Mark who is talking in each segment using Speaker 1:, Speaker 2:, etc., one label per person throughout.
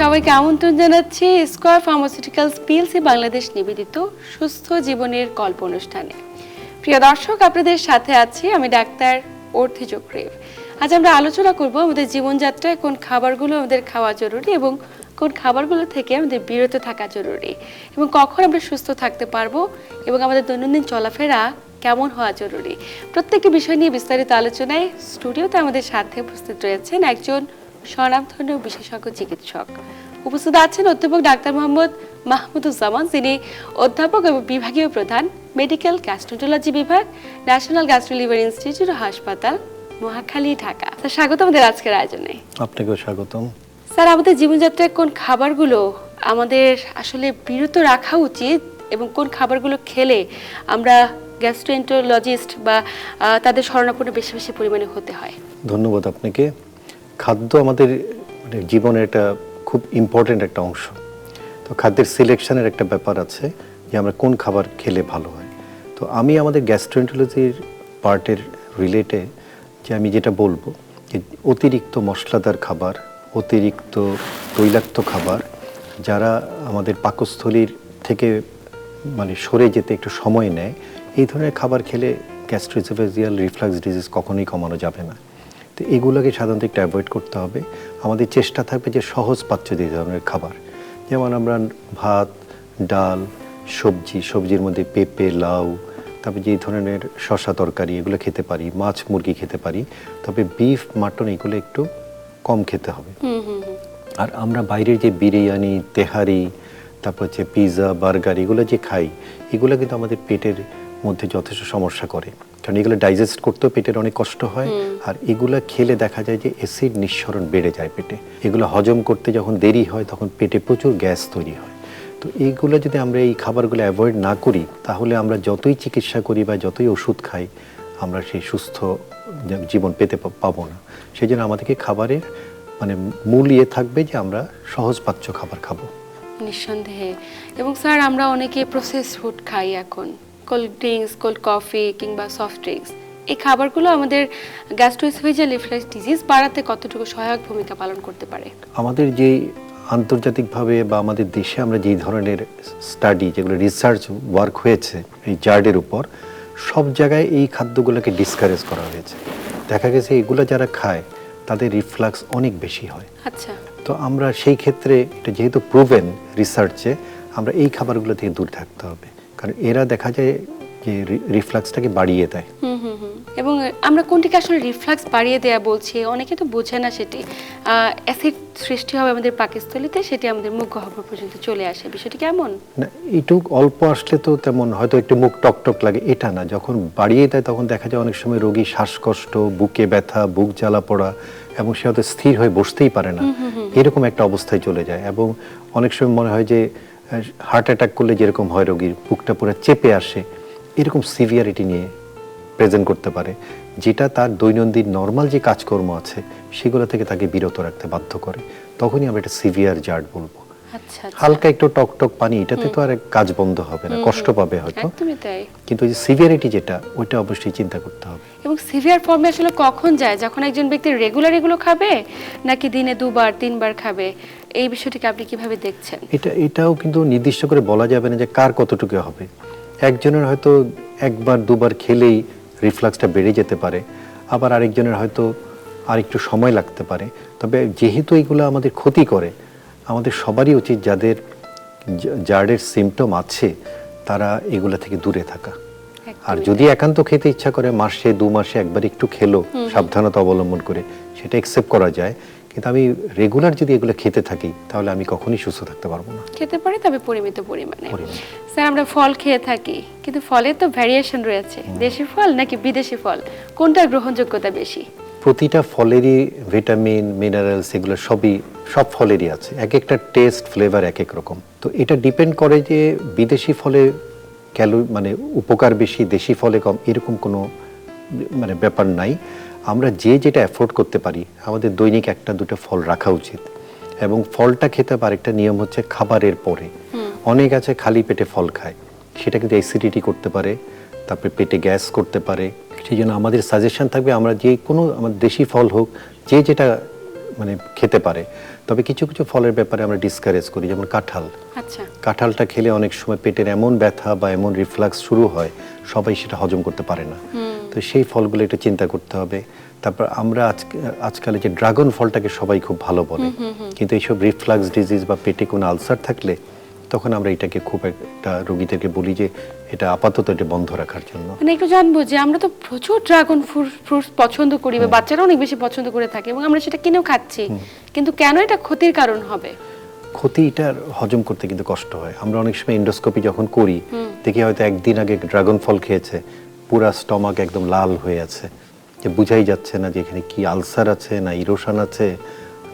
Speaker 1: সবাইকে আমন্ত্রণ জানাচ্ছি স্কয়ার ফার্মাসিউটিক্যালস পিএলসি বাংলাদেশ নিবেদিত সুস্থ জীবনের গল্প অনুষ্ঠানে। প্রিয় দর্শক, আপনাদের সাথে আছি আমি ডাক্তার অর্থি চক্রী। আজ আমরা আলোচনা করব আমাদের জীবনযাত্রায় কোন খাবারগুলো আমাদের খাওয়া জরুরি এবং কোন খাবারগুলো থেকে আমাদের বিরত থাকা জরুরি এবং কখন আমরা সুস্থ থাকতে পারবো এবং আমাদের দৈনন্দিন চলাফেরা কেমন হওয়া জরুরি। প্রত্যেকটি বিষয় নিয়ে বিস্তারিত আলোচনায় স্টুডিওতে আমাদের সাথে উপস্থিত রয়েছেন একজন স্বনামধন্য বিশেষজ্ঞ চিকিৎসক। উপস্থিত আছেন অধ্যাপক ডাক্তার মোহাম্মদ মাহমুদুজ্জামান, যিনি অধ্যাপক এবং বিভাগীয় প্রধান, মেডিকেল গ্যাস্ট্রোন্টারোলজি বিভাগ, ন্যাশনাল গ্যাস্ট্রো লিভার ইনস্টিটিউট হাসপাতাল, মহাখালী, ঢাকা। স্যার, স্বাগত আমাদের আজকের আয়োজনে।
Speaker 2: আপনাকেও স্বাগতম।
Speaker 1: স্যার, আমাদের জীবনযাত্রায় কোন খাবারগুলো আমাদের আসলে বিরত রাখা উচিত এবং কোন খাবারগুলো খেলে আমরা গ্যাস্ট্রোএন্টারোলজিস্ট বা তাদের শরণাপন্ন বেশি বেশি পরিমাণে হতে হয়?
Speaker 2: ধন্যবাদ আপনাকে। খাদ্য আমাদের জীবনের একটা খুব ইম্পর্টেন্ট একটা অংশ। তো খাদ্যের সিলেকশনের একটা ব্যাপার আছে যে আমরা কোন খাবার খেলে ভালো হয়। তো আমি আমাদের গ্যাস্ট্রোএন্টারোলজির পার্টের রিলেটে যে আমি যেটা বলবো যে অতিরিক্ত মশলাদার খাবার, অতিরিক্ত তৈলাক্ত খাবার, যারা আমাদের পাকস্থলীর থেকে মানে সরে যেতে একটু সময় নেয়, এই ধরনের খাবার খেলে গ্যাস্ট্রোএসোফেজিয়াল রিফ্লাক্স ডিজিজ কখনোই কমানো যাবে না। তো এগুলোকে সাধারণত একটু অ্যাভয়েড করতে হবে। আমাদের চেষ্টা থাকবে যে সহজ পাচ্য যে ধরনের খাবার, যেমন আমরা ভাত, ডাল, সবজির মধ্যে পেঁপে, লাউ, তারপরে যে ধরনের শসা তরকারি এগুলো খেতে পারি, মাছ মুরগি খেতে পারি। তবে বিফ, মাটন এগুলো একটু কম খেতে হবে। আর আমরা বাইরের যে বিরিয়ানি, তেহারি, তারপর হচ্ছে পিৎজা, বার্গার এগুলো যে খাই, এগুলো কিন্তু আমাদের পেটের মধ্যে যথেষ্ট সমস্যা করে, কারণ এগুলো ডাইজেস্ট করতেও পেটের অনেক কষ্ট হয়। আর এগুলো খেলে দেখা যায় যে অ্যাসিড নিঃসরণ বেড়ে যায় পেটে। এগুলো হজম করতে যখন দেরি হয় তখন পেটে প্রচুর গ্যাস তৈরি হয়। তো এইগুলো যদি আমরা এই খাবারগুলো অ্যাভয়েড না করি, তাহলে আমরা যতই চিকিৎসা করি বা যতই ওষুধ খাই, আমরা সেই সুস্থ জীবন পেতে পাবো না। সেই জন্য আমাদেরকে খাবারের মানে মূল ইয়ে থাকবে যে আমরা সহজ পাচ্য খাবার খাবো।
Speaker 1: নিঃসন্দেহে। এবং স্যার, আমরা অনেকে প্রসেস ফুড খাই এখন, কোল্ড ড্রিঙ্কস, কোল্ড কফি কিংবা সফট ড্রিঙ্কস। এই খাবারগুলো আমাদের গ্যাস্ট্রোএসোফেজিয়াল রিফ্লাক্স ডিজিজ বাড়াতে কতটুকু সহায়ক ভূমিকা পালন করতে পারে?
Speaker 2: আমাদের যে আন্তর্জাতিকভাবে বা আমাদের দেশে আমরা যেই ধরনের স্টাডি, যেগুলো রিসার্চ ওয়ার্ক হয়েছে এই জার্ডের উপর, সব জায়গায় এই খাদ্যগুলোকে ডিসকারেজ করা হয়েছে। দেখা গেছে এগুলো যারা খায় তাদের রিফ্লাক্স অনেক বেশি হয়।
Speaker 1: আচ্ছা।
Speaker 2: তো আমরা সেই ক্ষেত্রে এটা যেহেতু প্রুভেন রিসার্চে, আমরা এই খাবারগুলো থেকে দূর থাকতে হবে, কারণ এরা দেখা যায় যে রিফ্লাক্সটাকে বাড়িয়ে দেয়।
Speaker 1: এবং আমরা কোনটিকে আসলে রিফ্লাক্স বাড়িয়ে দেয়া বলছি, অনেকে তো বোঝে না সেটি। অ্যাসিড সৃষ্টি হবে আমাদের পাকস্থলীতে, সেটি আমাদের মুখ গহ্বর পর্যন্ত চলে আসে, বিষয়টি কেমন?
Speaker 2: না, একটু অল্প আসলে তো তেমন হয়তো একটু মুখ টকটক লাগে, এটা না। যখন বাড়িয়ে দেয় তখন দেখা যায় অনেক সময় রোগী শ্বাসকষ্ট, বুকে ব্যথা, বুক জ্বালা পড়া, এবং সে হয়তো স্থির হয়ে বসতেই পারে না, এরকম একটা অবস্থায় চলে যায়। এবং অনেক সময় মনে হয় যে হার্ট অ্যাটাক করলে যেরকম হয়, রোগীর বুকটা পুরো চেপে আসে, এরকম সিভিয়ারিটি নিয়ে প্রেজেন্ট করতে পারে, যেটা তার দৈনন্দিন নর্মাল যে কাজকর্ম আছে সেগুলো থেকে তাকে বিরত রাখতে বাধ্য করে। তখনই আমরা এটা সিভিয়ার জার্ড বলবো।
Speaker 1: আচ্ছা।
Speaker 2: হালকা একটু টকটক পানি, এটাতে তো আর কাজ বন্ধ হবে না, কষ্ট পাবে হয়তো,
Speaker 1: একদমই তাই।
Speaker 2: কিন্তু যে সিভিয়ারিটি যেটা, ওইটা অবশ্যই চিন্তা করতে হবে।
Speaker 1: এবং সিভিয়ার ফর্মে আসলে কখন যায়? যখন একজন ব্যক্তি রেগুলার এগুলো খাবে, নাকি দিনে 2বার 3বার খাবে? এই বিষয়টিকে আপনি কিভাবে দেখছেন?
Speaker 2: এটাও কিন্তু নির্দিষ্ট করে বলা যাবে না যে কার কতটুকু হবে। একজনের হয়তো 1বার 2বার খেলেই রিফ্লাক্সটা বেড়ে যেতে পারে, আবার আরেকজনের হয়তো আরেকটু সময় লাগতে পারে। তবে যেহেতু এগুলো আমাদের ক্ষতি করে, আমাদের সবারই উচিত যাদের জার্ডের সিমটম আছে তারা এগুলা থেকে দূরে থাকা। আর যদি একান্ত খেতে ইচ্ছা করে মাসে 2 মাসে একবার একটু খেলো সাবধানতা অবলম্বন করে, সেটা অ্যাকসেপ্ট করা যায়। কিন্তু আমি রেগুলার যদি এগুলো খেতে থাকি তাহলে আমি কখনোই সুস্থ থাকতে পারবো না।
Speaker 1: খেতে পারে, তবে পরিমিত পরিমাণে। স্যার, আমরা ফল খেয়ে থাকি, কিন্তু ফলের তো ভ্যারিয়েশন রয়েছে। দেশি ফল নাকি বিদেশি ফল, কোনটার গ্রহণযোগ্যতা বেশি?
Speaker 2: প্রতিটা ফলেরই ভিটামিন, মিনারেলস এগুলো সব ফলেরই আছে। এক একটা টেস্ট, ফ্লেভার এক এক রকম। তো এটা ডিপেন্ড করে যে বিদেশি ফলে মানে উপকার বেশি, দেশি ফলে কম, এরকম কোনো মানে ব্যাপার নাই। আমরা যেটা অ্যাফোর্ড করতে পারি, আমাদের দৈনিক 1-2টা ফল রাখা উচিত। এবং ফলটা খেতে পারে একটা নিয়ম হচ্ছে খাবারের পরে। অনেক আছে খালি পেটে ফল খায়, সেটা কিন্তু অ্যাসিডিটি করতে পারে, তারপরে পেটে গ্যাস করতে পারে। সেই জন্য আমাদের সাজেশন থাকবে আমরা যে কোনো আমাদের দেশি ফল হোক, যেটা মানে খেতে পারে। তবে কিছু কিছু ফলের ব্যাপারে আমরা ডিসকারেজ করি, যেমন কাঁঠাল।
Speaker 1: আচ্ছা।
Speaker 2: কাঁঠালটা খেলে অনেক সময় পেটের এমন ব্যথা বা এমন রিফ্লাক্স শুরু হয়, সবাই সেটা হজম করতে পারে না। তো সেই ফলগুলো একটু চিন্তা করতে হবে। তারপর আমরা আজকাল যে ড্রাগন ফলটাকে সবাই খুব ভালো বলে, কিন্তু এইসব রিফ্লাক্স ডিজিজ বা পেটে কোনো আলসার থাকলে তখন আমরা এটাকে খুব একটা রোগীদেরকে বলি যে এটা আপাতত এটা বন্ধ রাখার জন্য।
Speaker 1: মানে একটু জানবো যে আমরা তো প্রচুর ড্রাগন ফ্রুটস পছন্দ করি, বা বাচ্চারা অনেক বেশি পছন্দ করে থাকে এবং আমরা সেটা কিনেও খাচ্ছি, কিন্তু কেন এটা ক্ষতির কারণ হবে?
Speaker 2: ক্ষতিটার হজম করতে কিন্তু কষ্ট হয়। আমরা অনেক সময় এন্ডোস্কোপি যখন করি দেখি হয়তো একদিন আগে ড্রাগন ফল খেয়েছে, পুরা স্টমাক একদম লাল হয়ে আছে, যে বুঝাই যাচ্ছে না যে এখানে কি আলসার আছে না ইরোশন আছে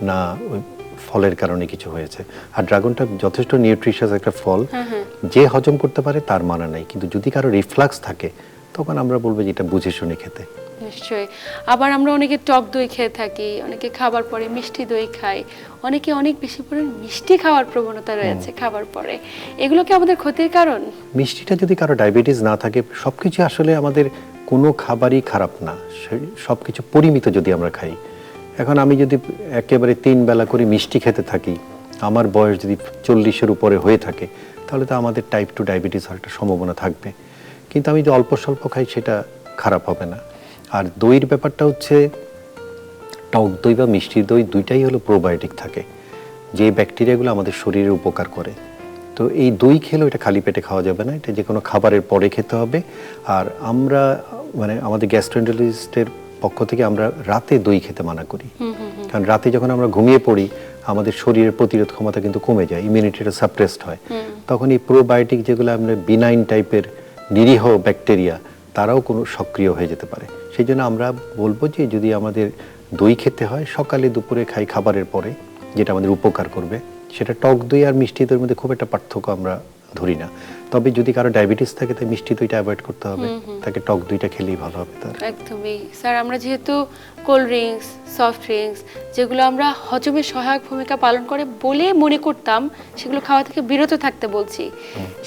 Speaker 2: না ওই ফলের কারণে কিছু হয়েছে। আর ড্রাগনটা যথেষ্ট নিউট্রিশিয়াস একটা ফল, যে হজম করতে পারে তার মানা নাই, কিন্তু যদি কারো রিফ্লাক্স থাকে তখন আমরা বলবো যে এটা বুঝে শুনে খেতে।
Speaker 1: নিশ্চয়ই। আবার আমরা অনেকে টক দই খেয়ে থাকি, অনেকে খাবার পরে মিষ্টি দই খাই, অনেকে অনেক বেশি পরিমাণ মিষ্টি খাওয়ার প্রবণতা রয়েছে খাবার পরে। এগুলো কি আমাদের ক্ষতির কারণ?
Speaker 2: মিষ্টিটা যদি কারো ডায়াবেটিস না থাকে, সবকিছু আসলে আমাদের কোনো খাবারই খারাপ না, সবকিছু পরিমিত যদি আমরা খাই। এখন আমি যদি একেবারে 3 বেলা করে মিষ্টি খেতে থাকি, আমার বয়স যদি 40-এর উপরে হয়ে থাকে, তাহলে তো আমাদের টাইপ 2 ডায়াবেটিস হওয়ার একটা সম্ভাবনা থাকবে। কিন্তু আমি যদি অল্প স্বল্প খাই সেটা খারাপ হবে না। আর দইয়ের ব্যাপারটা হচ্ছে, টক দই বা মিষ্টি দই দুইটাই হলো প্রোবায়োটিক থাকে, যে ব্যাকটেরিয়াগুলো আমাদের শরীরে উপকার করে। তো এই দই খেলেও এটা খালি পেটে খাওয়া যাবে না, এটা যে কোনো খাবারের পরে খেতে হবে। আর আমরা মানে আমাদের গ্যাস্ট্রোএন্টারোলজিস্টের পক্ষ থেকে আমরা রাতে দই খেতে মানা করি, কারণ রাতে যখন আমরা ঘুমিয়ে পড়ি আমাদের শরীরের প্রতিরোধ ক্ষমতা কিন্তু কমে যায়, ইমিউনিটিটা সাপ্রেসড হয়। তখন এই প্রোবায়োটিক যেগুলো আমরা বিনাইন টাইপের নিরীহ ব্যাকটেরিয়া, তারাও কোনো সক্রিয় হয়ে যেতে পারে। সেই জন্য আমরা বলবো যে যদি আমাদের দই খেতে হয় সকালে দুপুরে খাই খাবারের পরে, যেটা আমাদের উপকার করবে। সেটা টক দই আর মিষ্টি দইয়ের মধ্যে খুব একটা পার্থক্য আমরা ধরি না। তবে যদি কারো ডায়াবেটিস থাকে তাই মিষ্টি দইটা অ্যাভয়েড করতে হবে, তাকে টক দইটা খেলেই ভালো হবে তার।
Speaker 1: একদমই স্যার। আমরা যেহেতু কোল্ড ড্রিঙ্কস, সফট ড্রিঙ্কস যেগুলো আমরা হজমে সহায়ক ভূমিকা পালন করে বলে মনে করতাম, সেগুলো খাওয়া থেকে বিরত থাকতে বলছি।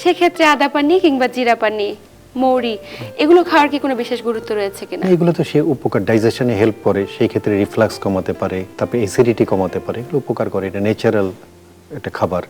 Speaker 1: সেক্ষেত্রে আদা পানি কিংবা জিরা পানি, মৌরি, এগুলো খাওয়ার কি কোনো বিশেষ গুরুত্ব রয়েছে কিনা?
Speaker 2: এগুলো তো সে উপকার, ডাইজেশনে হেল্প করে, সেই ক্ষেত্রে রিফ্লাক্স কমাতে পারে, তারপরে অ্যাসিডিটি কমাতে পারে, এগুলো উপকার করে। এটা ন্যাচারাল একটা খাবার।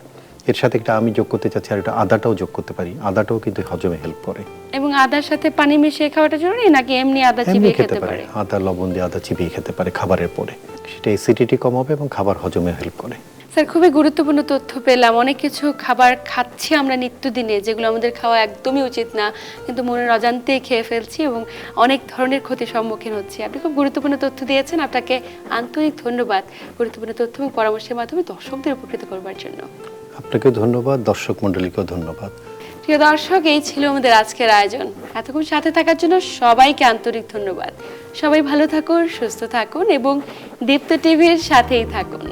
Speaker 2: এর সাথে একটা আমি যোগ করতে চাচ্ছি, আর একটা আদাটাও যোগ করতে পারি, আদাটাও কিন্তু হজমে হেল্প করে।
Speaker 1: এবং আদার সাথে পানি মিশিয়ে খাওয়াটা জরুরি নাকি এমনি আদা চিবিয়ে খেতে পারে?
Speaker 2: আদা লবণ দিয়ে আদা চিবিয়ে খেতে পারে খাবারের পরে, সেটা অ্যাসিডিটি কমাবে এবং খাবার হজমে হেল্প করে।
Speaker 1: স্যার, খুবই গুরুত্বপূর্ণ তথ্য পেলাম। অনেক কিছু খাবার খাচ্ছি আমরা নিত্যদিনে যেগুলো আমাদের খাওয়া একদমই উচিত না, কিন্তু মনের অজান্তেই খেয়ে ফেলছি এবং অনেক ধরনের ক্ষতির সম্মুখীন হচ্ছি। আপনি খুব গুরুত্বপূর্ণ তথ্য দিয়েছেন, আপনাকে আন্তরিক ধন্যবাদ গুরুত্বপূর্ণ তথ্য এবং পরামর্শের মাধ্যমে দর্শকদের উপকৃত করবার জন্য।
Speaker 2: আপনাকেও ধন্যবাদ, দর্শক মণ্ডলীকেও ধন্যবাদ।
Speaker 1: প্রিয় দর্শক, এই ছিল আমাদের আজকের আয়োজন। এতক্ষণ সাথে থাকার জন্য সবাইকে আন্তরিক ধন্যবাদ। সবাই ভালো থাকুন, সুস্থ থাকুন এবং দীপ্ত টিভির সাথেই থাকুন।